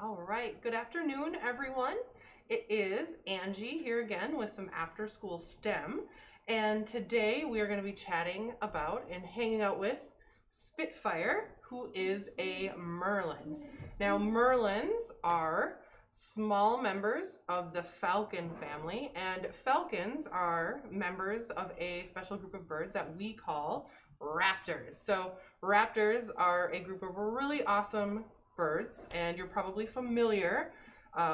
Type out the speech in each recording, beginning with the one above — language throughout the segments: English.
All right, good afternoon, everyone. It is Angie here again with some after school STEM. And today we are going to be chatting about and hanging out with Spitfire, who is a Merlin. Now, Merlins are small members of the falcon family, and falcons are members of a special group of birds that we call raptors. So raptors are a group of really awesome birds, and you're probably familiar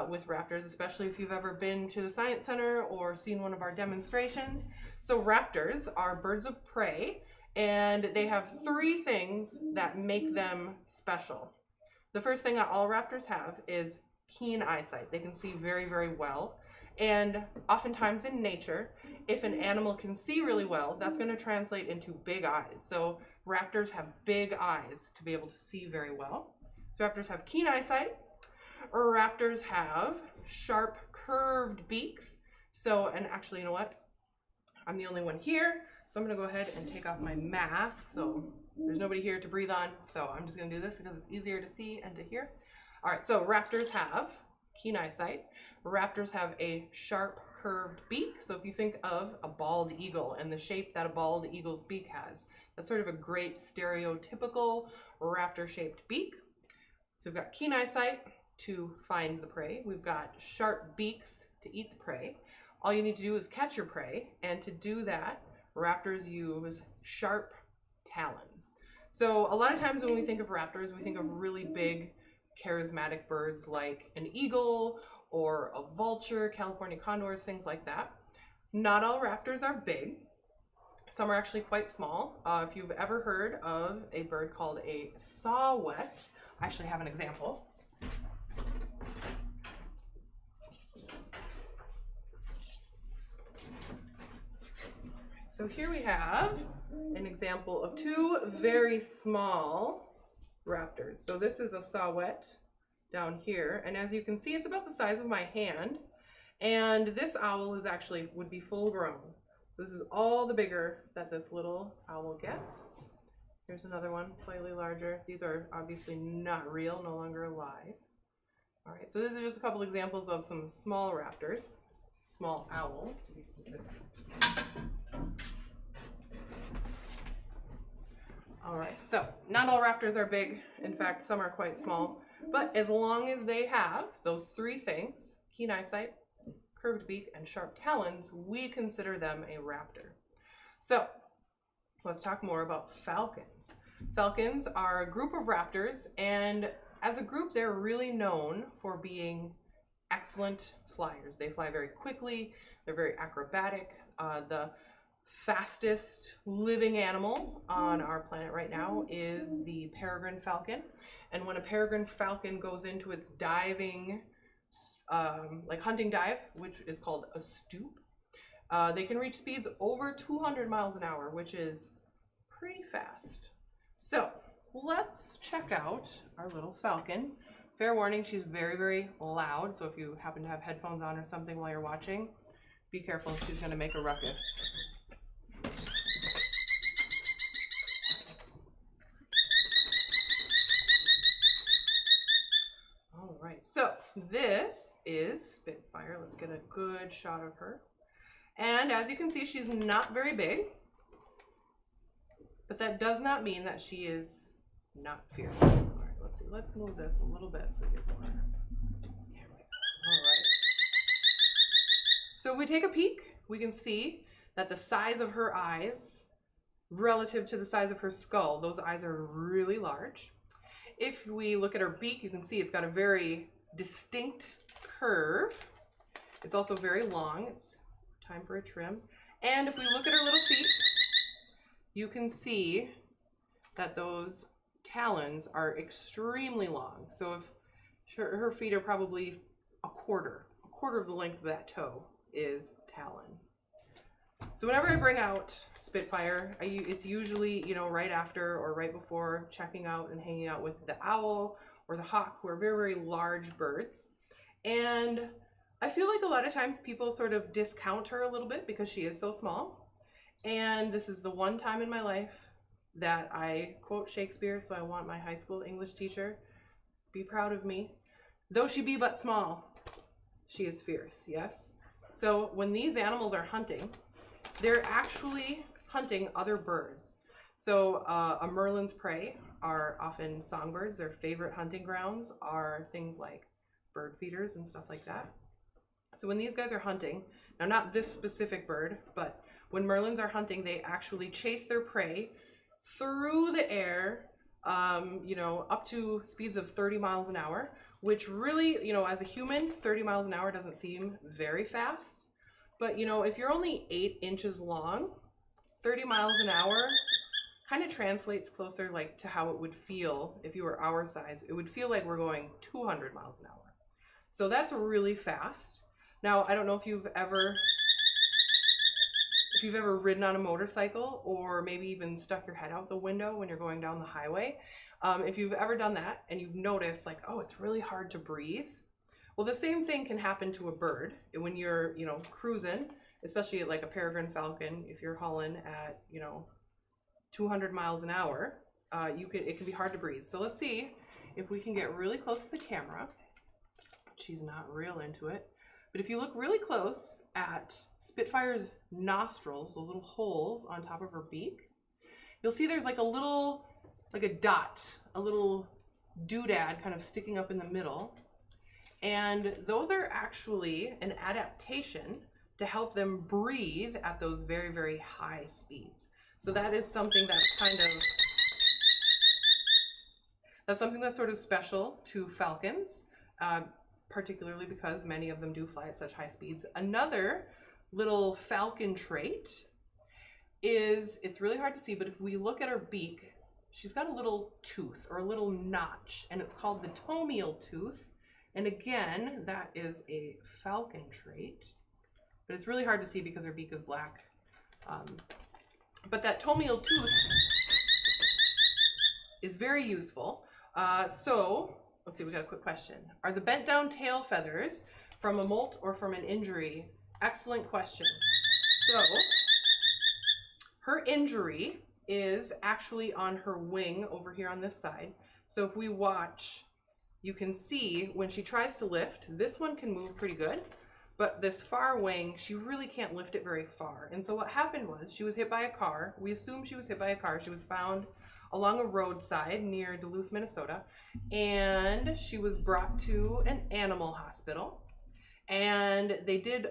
with raptors, especially if you've ever been to the Science Center or seen one of our demonstrations. So raptors are birds of prey, and they have three things that make them special. The first thing that all raptors have is keen eyesight. They can see very, very well. And oftentimes in nature, if an animal can see really well, that's going to translate into big eyes. So raptors have big eyes to be able to see very well. So raptors have keen eyesight. Raptors have sharp, curved beaks. So, and actually, you know what? I'm the only one here. So I'm going to go ahead and take off my mask. So there's nobody here to breathe on. So I'm just going to do this because it's easier to see and to hear. All right, so raptors have keen eyesight. Raptors have a sharp, curved beak. So if you think of a bald eagle and the shape that a bald eagle's beak has, that's sort of a great stereotypical raptor-shaped beak. So we've got keen eyesight to find the prey. We've got sharp beaks to eat the prey. All you need to do is catch your prey, and to do that, raptors use sharp talons. So a lot of times when we think of raptors, we think of really big, charismatic birds like an eagle or a vulture, California condors, things like that. Not all raptors are big. Some are actually quite small. If you've ever heard of a bird called a saw-whet, I actually have an example. So here we have an example of two very small raptors. So this is a saw-whet down here, and as you can see, it's about the size of my hand, and this owl is actually would be full grown. So this is all the bigger that this little owl gets. Here's another one, slightly larger. These are obviously not real, no longer alive. All right, so these are just a couple examples of some small raptors, small owls to be specific. All right, so not all raptors are big. In fact, some are quite small. But as long as they have those three things, keen eyesight, curved beak, and sharp talons, we consider them a raptor. So let's talk more about falcons. Falcons are a group of raptors, and as a group, they're really known for being excellent flyers. They fly very quickly. They're very acrobatic. The fastest living animal on our planet right now is the peregrine falcon. And when a peregrine falcon goes into its diving, like hunting dive, which is called a stoop, they can reach speeds over 200 miles an hour, which is pretty fast. So let's check out our little falcon. Fair warning, she's very, very loud. So if you happen to have headphones on or something while you're watching, be careful, she's gonna make a ruckus. All right, so this is Spitfire. Let's get a good shot of her. And as you can see, she's not very big, but that does not mean that she is not fierce. All right, let's see. Let's move this a little bit so we get more. There we go. All right. So if we take a peek, we can see that the size of her eyes relative to the size of her skull, those eyes are really large. If we look at her beak, you can see it's got a very distinct curve. It's also very long. It's time for a trim. And if we look at her little feet, you can see that those talons are extremely long. So if her feet are probably a quarter of the length of that toe is talon. So whenever I bring out Spitfire, it's usually, you know, right after or right before checking out and hanging out with the owl or the hawk, who are very, very large birds. And I feel like a lot of times people sort of discount her a little bit because she is so small. And this is the one time in my life that I quote Shakespeare, so I want my high school English teacher, be proud of me. Though she be but small, she is fierce, yes? So when these animals are hunting, they're actually hunting other birds. So a Merlin's prey are often songbirds. Their favorite hunting grounds are things like bird feeders and stuff like that. So when these guys are hunting, now not this specific bird, but when Merlins are hunting, they actually chase their prey through the air, you know, up to speeds of 30 miles an hour, which really, you know, as a human, 30 miles an hour doesn't seem very fast. But, you know, if you're only 8 inches long, 30 miles an hour kind of translates closer like to how it would feel if you were our size. It would feel like we're going 200 miles an hour. So that's really fast. Now, I don't know if you've ever ridden on a motorcycle or maybe even stuck your head out the window when you're going down the highway. If you've ever done that and you've noticed like, oh, it's really hard to breathe. Well, the same thing can happen to a bird when you're, you know, cruising, especially like a peregrine falcon. If you're hauling at, you know, 200 miles an hour, it can be hard to breathe. So let's see if we can get really close to the camera. She's not real into it. But if you look really close at Spitfire's nostrils, those little holes on top of her beak, you'll see there's like a little, like a dot, a little doodad kind of sticking up in the middle. And those are actually an adaptation to help them breathe at those very, very high speeds. So that is something that's sort of special to falcons. Particularly because many of them do fly at such high speeds. Another little falcon trait is, it's really hard to see, but if we look at her beak, she's got a little tooth or a little notch, and it's called the tomial tooth. And again, that is a falcon trait, but it's really hard to see because her beak is black. But that tomial tooth is very useful. So let's see, we got a quick question. Are the bent down tail feathers from a molt or from an injury? Excellent question. So her injury is actually on her wing over here on this side. So if we watch, you can see when she tries to lift, this one can move pretty good, but this far wing, she really can't lift it very far. And so what happened was she was hit by a car. We assume she was hit by a car. She was found along a roadside near Duluth, Minnesota, and she was brought to an animal hospital, and they did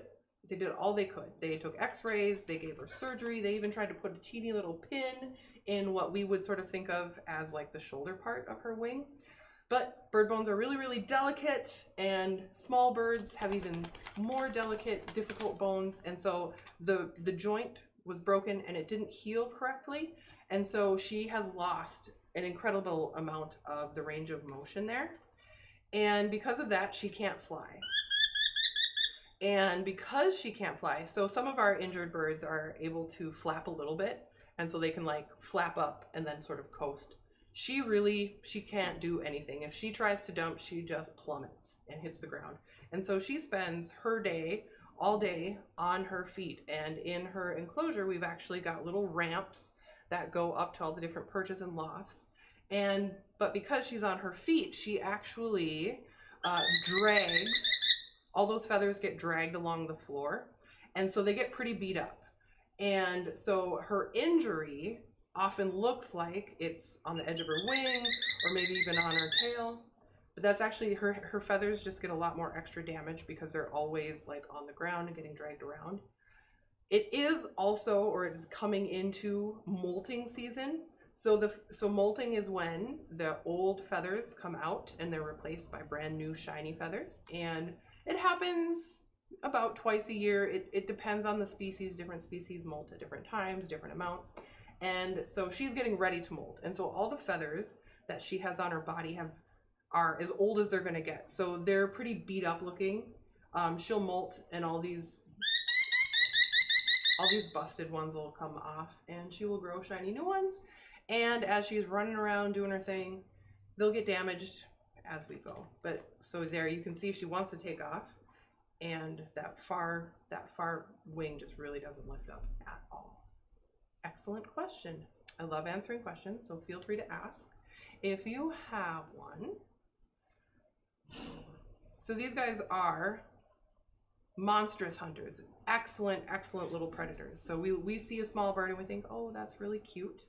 all they could. They took x-rays, they gave her surgery, they even tried to put a teeny little pin in what we would sort of think of as like the shoulder part of her wing. But bird bones are really, really delicate, and small birds have even more delicate, difficult bones, and so the joint was broken and it didn't heal correctly. And so she has lost an incredible amount of the range of motion there. And because of that, she can't fly. And because she can't fly, so some of our injured birds are able to flap a little bit. And so they can like flap up and then sort of coast. She can't do anything. If she tries to dump, she just plummets and hits the ground. And so she spends her day, all day on her feet. And in her enclosure, we've actually got little ramps that go up to all the different perches and lofts. But because she's on her feet, she actually drags, all those feathers get dragged along the floor. And so they get pretty beat up. And so her injury often looks like it's on the edge of her wing or maybe even on her tail. But that's actually, her feathers just get a lot more extra damage because they're always like on the ground and getting dragged around. It is also, or it is coming into molting season. So molting is when the old feathers come out and they're replaced by brand new shiny feathers. And it happens about twice a year. It depends on the species. Different species molt at different times, different amounts. And so she's getting ready to molt. And so all the feathers that she has on her body are as old as they're gonna get. So they're pretty beat up looking. She'll molt and all these busted ones will come off and she will grow shiny new ones. And as she's running around doing her thing, they'll get damaged as we go. But so there you can see she wants to take off, and that far wing just really doesn't lift up at all. Excellent question. I love answering questions, so feel free to ask if you have one. So these guys are monstrous hunters, excellent little predators. So we see a small bird and we think, oh, that's really cute.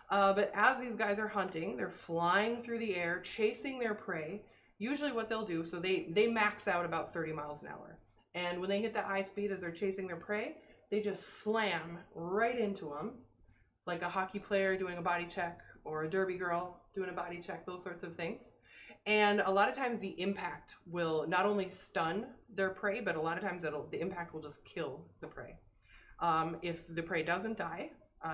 But as these guys are hunting, they're flying through the air, chasing their prey. Usually what they'll do, so they max out about 30 miles an hour. And when they hit that high speed as they're chasing their prey, they just slam right into them, like a hockey player doing a body check or a derby girl doing a body check, those sorts of things. And a lot of times the impact will not only stun their prey, but a lot of times the impact will just kill the prey. If the prey doesn't die,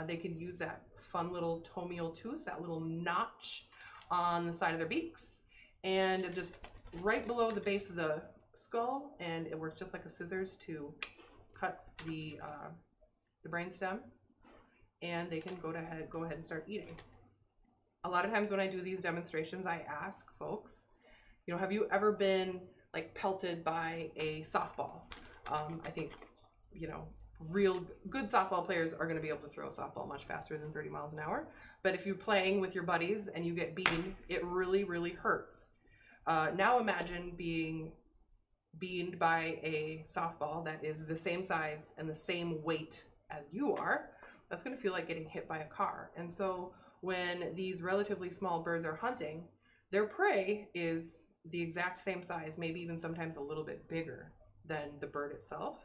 they can use that fun little tomial tooth, that little notch on the side of their beaks, and just right below the base of the skull, and it works just like a scissors to cut the brainstem, and they can go ahead and start eating. A lot of times when I do these demonstrations, I ask folks, you know, have you ever been like pelted by a softball? I think, you know, real good softball players are going to be able to throw a softball much faster than 30 miles an hour. But if you're playing with your buddies and you get beaten, it really hurts. Now imagine being beamed by a softball that is the same size and the same weight as you are. That's going to feel like getting hit by a car. And so when these relatively small birds are hunting, their prey is the exact same size, maybe even sometimes a little bit bigger than the bird itself.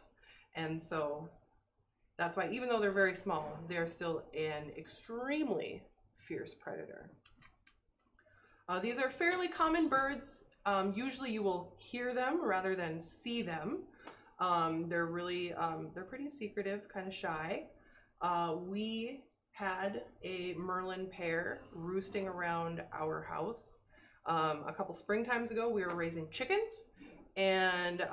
And so that's why, even though they're very small, they're still an extremely fierce predator. These are fairly common birds. Usually you will hear them rather than see them. They're pretty secretive, kind of shy. We had a Merlin pair roosting around our house. A couple springtimes ago, we were raising chickens, and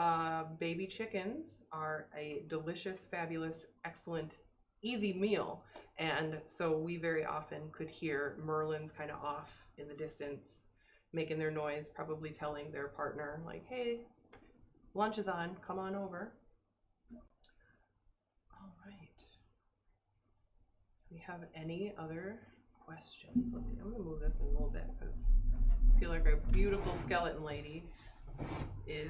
baby chickens are a delicious, fabulous, excellent, easy meal. And so we very often could hear Merlins kind of off in the distance, making their noise, probably telling their partner, like, hey, lunch is on, come on over. All right. Do we have any other questions? Let's see, I'm gonna move this a little bit because I feel like our beautiful skeleton lady is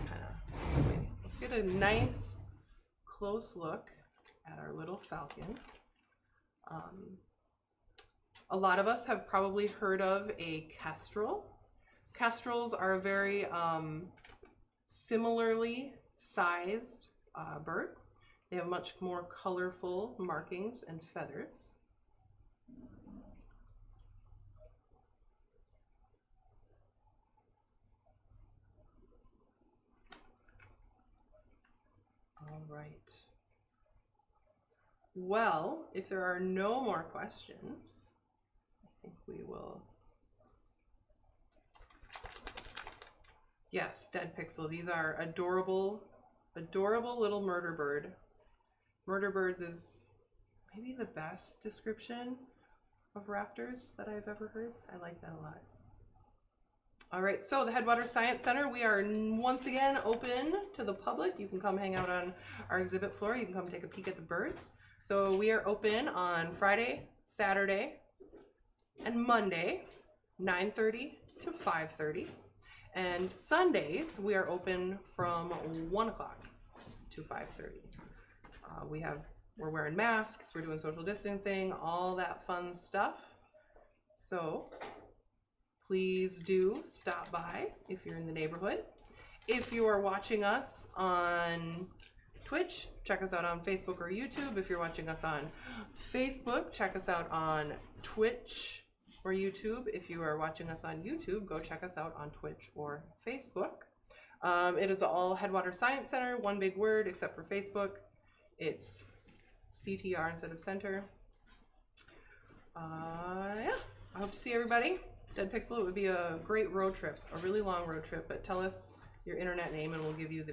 kind of waiting. Let's get a nice close look at our little falcon. A lot of us have probably heard of a kestrel. Kestrels are a very similarly sized bird. They have much more colorful markings and feathers. All right. Well, if there are no more questions, I think we will. Yes, dead pixel. These are adorable little murder bird. Murder birds is maybe the best description of raptors that I've ever heard. I like that a lot. All right, so the Headwaters Science Center, we are once again open to the public. You can come hang out on our exhibit floor. You can come take a peek at the birds. So we are open on Friday, Saturday, and Monday, 9:30 to 5:30. And Sundays, we are open from 1 o'clock to 5:30. We're wearing masks, we're doing social distancing, all that fun stuff. So please do stop by if you're in the neighborhood. If you are watching us on Twitch, check us out on Facebook or YouTube. If you're watching us on Facebook, check us out on Twitch or YouTube. If you are watching us on YouTube, go check us out on Twitch or Facebook. It is all Headwaters Science Center, one big word, except for Facebook. It's CTR instead of center. Yeah, I hope to see everybody. Dead Pixel, it would be a great road trip, a really long road trip, but tell us your internet name and we'll give you the